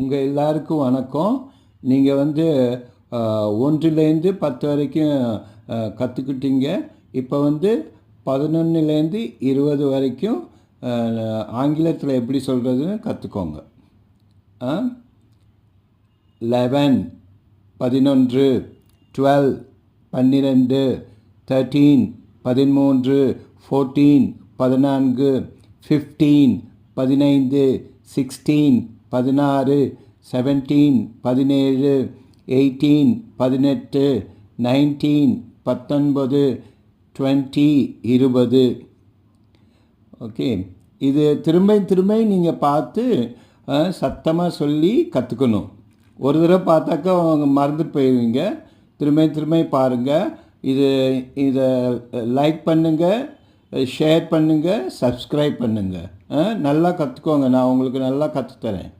உங்கள் எல்லாருக்கும் வணக்கம். நீங்கள் வந்து 1லேருந்து 10 வரைக்கும் கற்றுக்கிட்டீங்க. இப்போ வந்து 11லேருந்து 20 வரைக்கும் ஆங்கிலத்தில் எப்படி சொல்கிறதுன்னு கற்றுக்கோங்க. 11 11, 12 12, 13 13, 14 14, 15 15, 16 16, 17 17, 18 18, 19 19, 20 20. ஓகே, இது திரும்ப நீங்கள் பார்த்து சத்தமாக சொல்லி கற்றுக்கணும். ஒரு தடவை பார்த்தாக்கா அவங்க மறந்துட்டு போயிடுவீங்க. திரும்ப பாருங்கள். இதை லைக் பண்ணுங்கள், ஷேர் பண்ணுங்கள், சப்ஸ்கிரைப் பண்ணுங்கள். நல்லா கற்றுக்கோங்க. நான் உங்களுக்கு நல்லா கற்றுத்தரேன்.